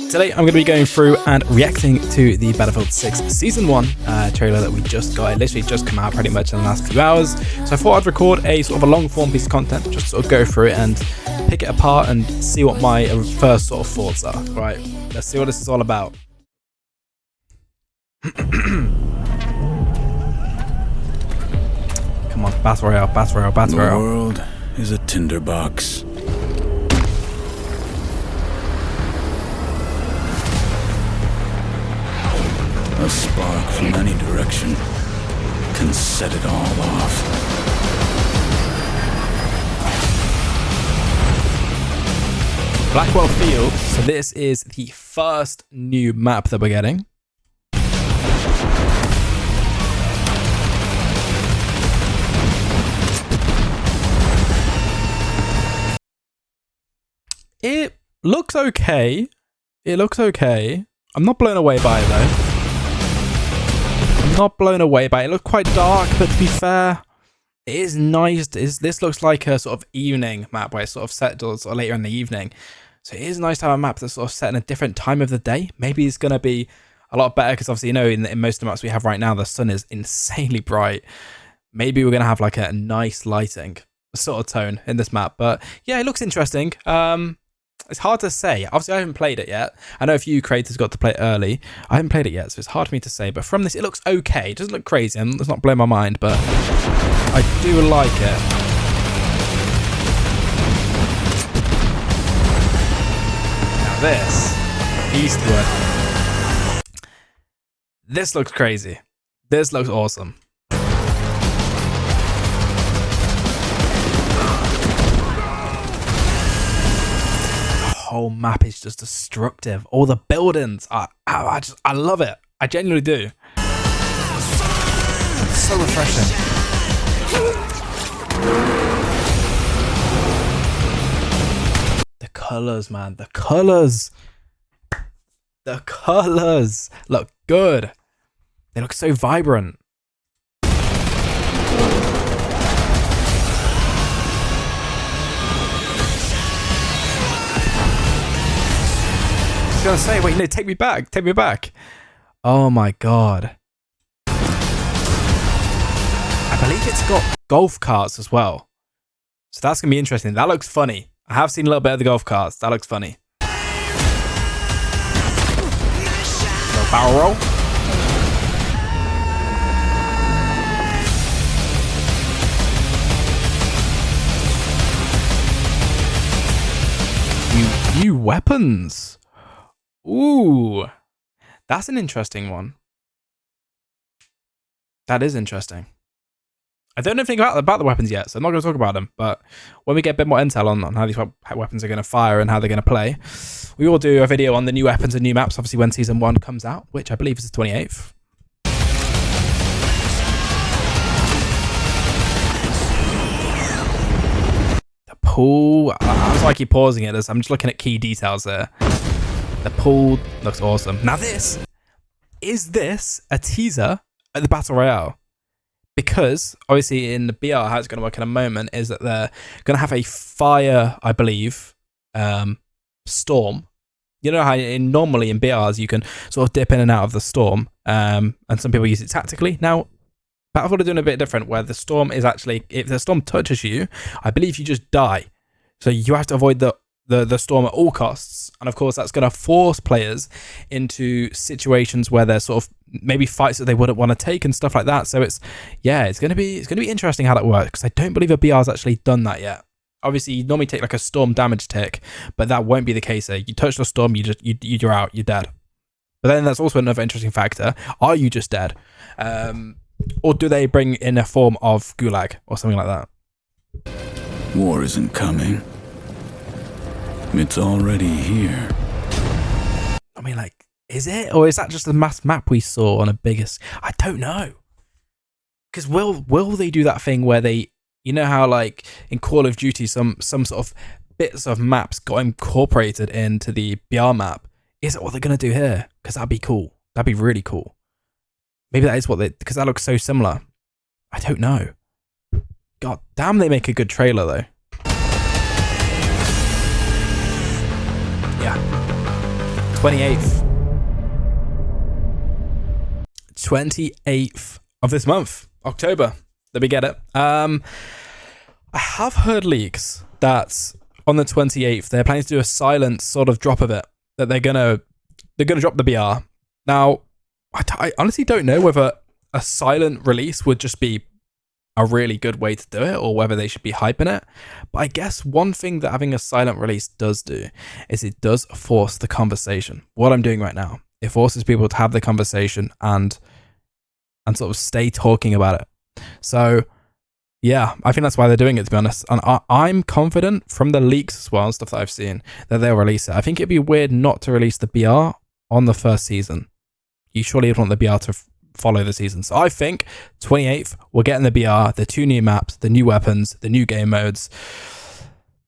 Today I'm going to be going through and reacting to the Battlefield 6 Season 1 trailer that we just got. It literally just come out pretty much in the last few hours. So I thought I'd record a sort of a long form piece of content, just sort of go through it and pick it apart and see what my first sort of thoughts are. Right, let's see what this is all about. Come on, Battle Royale, Battle Royale, Battle Royale. The world is a tinderbox. A spark from any direction can set it all off. Blackwell Field. So this is the first new map that we're getting. It looks okay. It looks okay. I'm not blown away by it though. Not blown away by it. It looked quite dark, but to be fair, it is nice. This looks like a sort of evening map where it's sort of set sort of later in the evening. So it is nice to have a map that's sort of set in a different time of the day. Maybe it's going to be a lot better because obviously, you know, in most of the maps we have right now, the sun is insanely bright. Maybe we're going to have like a nice lighting sort of tone in this map. But yeah, it looks interesting. It's hard to say. Obviously, I haven't played it yet. I know a few creators got to play it early. I haven't played it yet, so it's hard for me to say. But from this, it looks okay. It doesn't look crazy, and it's not blowing my mind, but I do like it. Now this, Eastwood. This looks crazy. This looks awesome. Whole map is just destructive. All the buildings, I love it. I genuinely do. It's so refreshing. The colors, man, the colors look good. They look so vibrant. Gonna say, wait, no, take me back. Oh my god. I believe it's got golf carts as well, so that's gonna be interesting. That looks funny. I have seen a little bit of the golf carts. That looks funny. So barrel roll. New weapons. Ooh, that's an interesting one. That is interesting. I don't know anything about the weapons yet, so I'm not going to talk about them. But when we get a bit more intel on how these weapons are going to fire and how they're going to play, we will do a video on the new weapons and new maps, obviously when Season 1 comes out, which I believe is the 28th. The pool, I was like keep pausing it as I'm just looking at key details there. The pool looks awesome. Now is this a teaser at the Battle Royale? Because obviously in the BR, how it's going to work in a moment is that they're going to have a fire, I believe, storm. You know how normally in BRs you can sort of dip in and out of the storm, and some people use it tactically. Now, Battlefield are doing a bit different where the storm is actually, if the storm touches you, I believe you just die. So you have to avoid the storm at all costs, and of course that's going to force players into situations where there's sort of maybe fights that they wouldn't want to take and stuff like that. So it's going to be interesting how that works, because I don't believe a BR's actually done that yet. Obviously you normally take like a storm damage tick, but that won't be the case here. You touch the storm, you're out, you're dead. But then that's also another interesting factor. Are you just dead, or do they bring in a form of gulag or something like that? War isn't coming. It's already here. I mean, like, is it? Or is that just the mass map we saw on a biggest? I don't know. Because will they do that thing where they, you know how like in Call of Duty some sort of bits of maps got incorporated into the BR map? Is it what they're going to do here? Because that'd be cool. That'd be really cool. Maybe that is what they, because that looks so similar. I don't know. God damn, they make a good trailer though. Yeah. 28th. 28th of this month, October. Let me get it. I have heard leaks that on the 28th they're planning to do a silent sort of drop of it. That they're gonna drop the BR. Now, I honestly don't know whether a silent release would just be a really good way to do it, or whether they should be hyping it. But I guess one thing that having a silent release does do is it does force the conversation. What I'm doing right now, it forces people to have the conversation and sort of stay talking about it. So yeah, I think that's why they're doing it, to be honest. And I'm confident from the leaks as well and stuff that I've seen that they'll release it. I think it'd be weird not to release the BR on the first season. You surely would want the BR to follow the season. So I think 28th, we're getting the BR, the 2 new maps, the new weapons, the new game modes.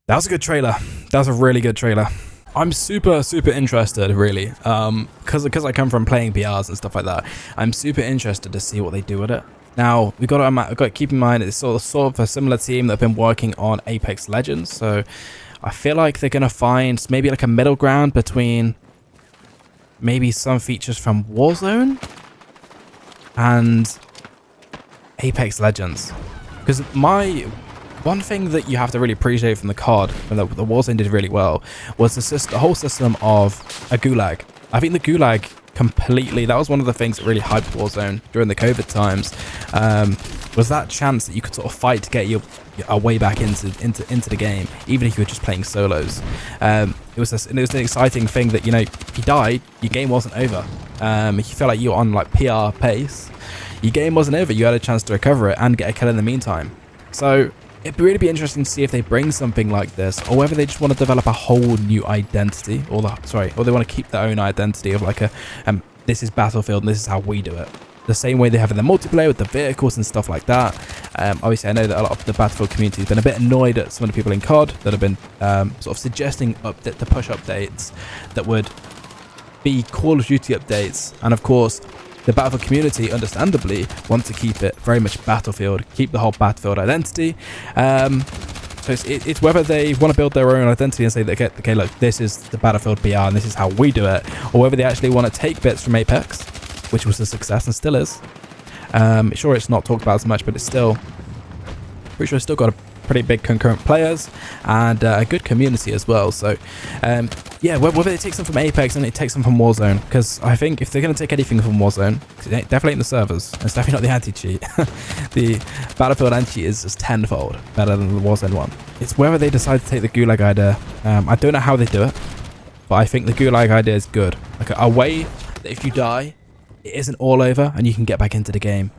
That was a good trailer. That was a really good trailer. I'm super interested, really, because I come from playing BRs and stuff like that. I'm super interested to see what they do with it. Now, we've got to keep in mind it's sort of a similar team that have been working on Apex Legends, so I feel like they're going to find maybe like a middle ground between maybe some features from Warzone and Apex Legends. Because one thing that you have to really appreciate from the COD, and the Warzone did really well, was the whole system of a gulag. I think the gulag completely, that was one of the things that really hyped Warzone during the COVID times, was that chance that you could sort of fight to get your way back into the game, even if you were just playing solos. It was an exciting thing that, you know, if you died, your game wasn't over. If you felt like you were on like PR pace, your game wasn't over. You had a chance to recover it and get a kill in the meantime. So it'd really be interesting to see if they bring something like this, or whether they just want to develop a whole new identity, or they want to keep their own identity of like this is Battlefield and this is how we do it. The same way they have in the multiplayer with the vehicles and stuff like that. Obviously, I know that a lot of the Battlefield community has been a bit annoyed at some of the people in COD that have been sort of suggesting to push updates that would be Call of Duty updates, and of course the Battlefield community understandably want to keep it very much Battlefield, keep the whole Battlefield identity. So it's whether they want to build their own identity and say that, okay, look, this is the Battlefield BR and this is how we do it, or whether they actually want to take bits from Apex, which was a success and still is. Sure, it's not talked about as much, but it's still, pretty sure it's still got a pretty big concurrent players and a good community as well. So yeah, whether they take some from Apex and they take some from Warzone, because I think if they're going to take anything from Warzone, it definitely ain't the servers, it's definitely not the anti-cheat. The Battlefield anti-cheat is just tenfold better than the Warzone one. It's whether they decide to take the Gulag idea. I don't know how they do it, but I think the Gulag idea is good. Like a way that if you die, it isn't all over and you can get back into the game.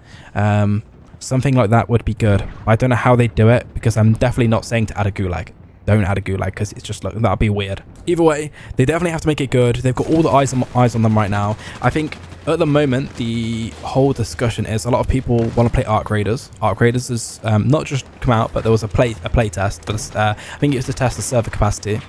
Something like that would be good. I don't know how they do it, because I'm definitely not saying to add a Gulag. Don't add a Gulag, because it's just like, that'd be weird. Either way, they definitely have to make it good. They've got all the eyes on them right now. I think at the moment the whole discussion is a lot of people want to play Arc Raiders. Arc Raiders has not just come out, but there was a play test for this, I think it was to test the server capacity.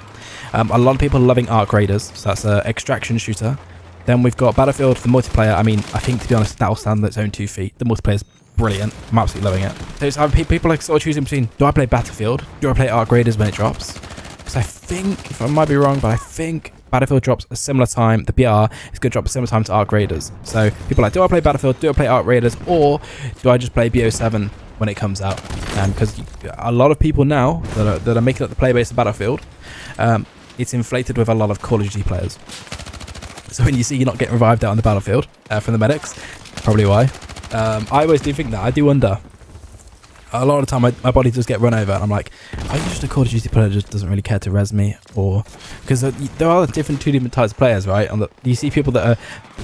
A lot of people are loving Arc Raiders, so that's an extraction shooter. Then we've got Battlefield for the multiplayer. I mean, I think, to be honest, that'll stand on its own 2 feet. The multiplayer's brilliant. I'm absolutely loving it. So it's people are sort of choosing between, do I play Battlefield? Do I play Arc Raiders when it drops? Because I think, if I might be wrong, but I think Battlefield drops a similar time. The BR is going to drop a similar time to Arc Raiders. So people are like, do I play Battlefield? Do I play Arc Raiders? Or do I just play BO7 when it comes out? Because a lot of people now that are making up the playbase of Battlefield, it's inflated with a lot of Call of Duty players. So when you see you're not getting revived out on the battlefield from the medics, probably why. I always do think that. I do wonder. A lot of the time, my body does get run over, and I'm like, are you just a Call of Duty player that just doesn't really care to res me? Or because there are two different types of players, right? You see people that are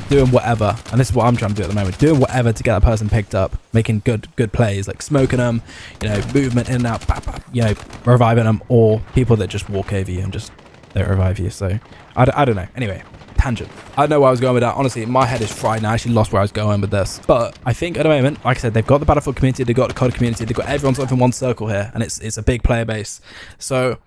doing whatever, and this is what I'm trying to do at the moment, doing whatever to get that person picked up, making good plays, like smoking them, you know, movement in and out, you know, reviving them, or people that just walk over you and just don't revive you. So I don't know. Anyway. Tangent. I don't know where I was going with that. Honestly, my head is fried now. I actually lost where I was going with this. But I think at the moment, like I said, they've got the Battlefield community, they've got the COD community, they've got everyone sort of in one circle here, and it's a big player base. So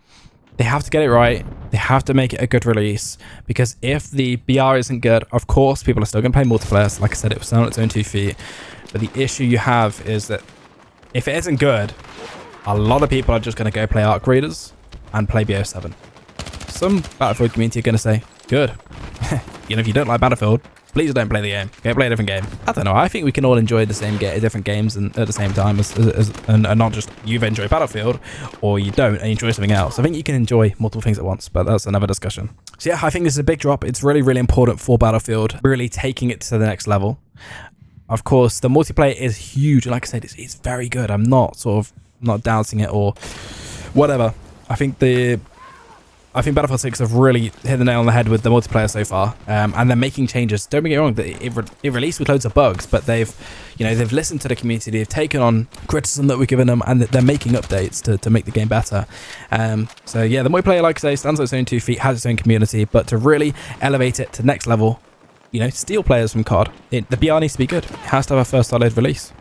they have to get it right. They have to make it a good release, because if the BR isn't good, of course, people are still going to play multiplayer. So like I said, it was on its own 2 feet. But the issue you have is that if it isn't good, a lot of people are just going to go play Arc Raiders and play BO7. Some Battlefield community are going to say, good. you know, if you don't like Battlefield, please don't play the game. Go play a different game. I don't know. I think we can all enjoy the same different games and at the same time, and not just you've enjoyed Battlefield or you don't and you enjoy something else. I think you can enjoy multiple things at once, but that's another discussion. So yeah, I think this is a big drop. It's really, really important for Battlefield, really taking it to the next level. Of course, the multiplayer is huge, and like I said, it's very good. I'm not not doubting it or whatever. I think Battlefield 6 have really hit the nail on the head with the multiplayer so far, and they're making changes. Don't get me wrong, it released with loads of bugs, but they've listened to the community, they've taken on criticism that we've given them, and they're making updates to make the game better. So yeah, the multiplayer, like I say, stands on its own 2 feet, has its own community, but to really elevate it to the next level, you know, steal players from COD. The BR needs to be good. It has to have a first download release.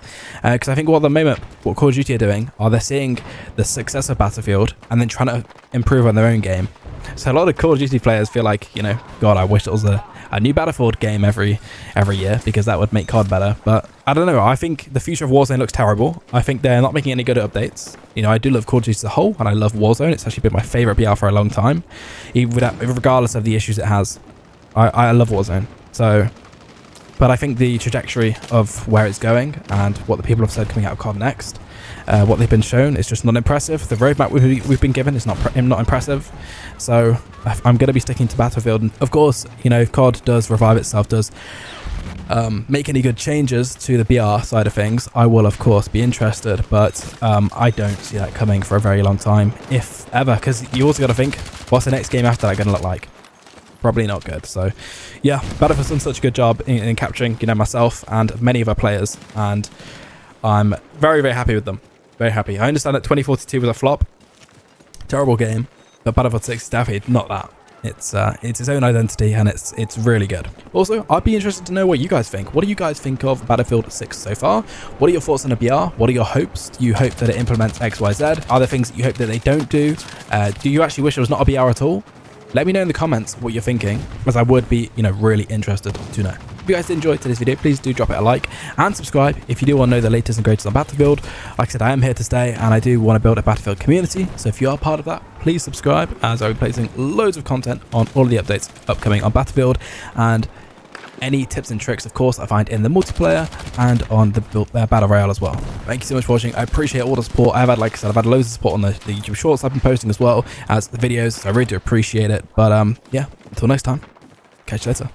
Because I think at the moment, what Call of Duty are doing are they're seeing the success of Battlefield and then trying to improve on their own game. So a lot of Call of Duty players feel like, you know, God, I wish it was a new Battlefield game every year, because that would make COD better. But I don't know. I think the future of Warzone looks terrible. I think they're not making any good updates. You know, I do love Call of Duty as a whole, and I love Warzone. It's actually been my favorite BR for a long time, regardless of the issues it has. I love Warzone. So, but I think the trajectory of where it's going and what the people have said coming out of COD next, what they've been shown is just not impressive. The roadmap we've been given is not impressive. So I'm going to be sticking to Battlefield. And of course, you know, if COD does revive itself, does make any good changes to the BR side of things, I will of course be interested. But I don't see that coming for a very long time, if ever, because you also got to think, what's the next game after that going to look like? Probably not good. So yeah, Battlefield's done such a good job in capturing, you know, myself and many of our players, and I'm very, very happy with them. Very happy. I understand that 2042 was a flop, terrible game, but Battlefield 6 is definitely not that. It's its own identity, and it's really good. Also, I'd be interested to know what you guys think. What do you guys think of Battlefield 6 so far? What are your thoughts on the BR? What are your hopes? Do you hope that it implements X, Y, Z? Are there things that you hope that they don't do? Do you actually wish it was not a BR at all? Let me know in the comments what you're thinking, as I would be, you know, really interested to know. If you guys did enjoy today's video, please do drop it a like and subscribe if you do want to know the latest and greatest on Battlefield. Like I said, I am here to stay, and I do want to build a Battlefield community. So if you are part of that, please subscribe, as I'll be placing loads of content on all of the updates upcoming on Battlefield, and any tips and tricks, of course, I find in the multiplayer and on the Battle Royale as well. Thank you so much for watching. I appreciate all the support. I've had, like I said, I've had loads of support on the YouTube shorts I've been posting, as well as the videos. So I really do appreciate it. But yeah, until next time, catch you later.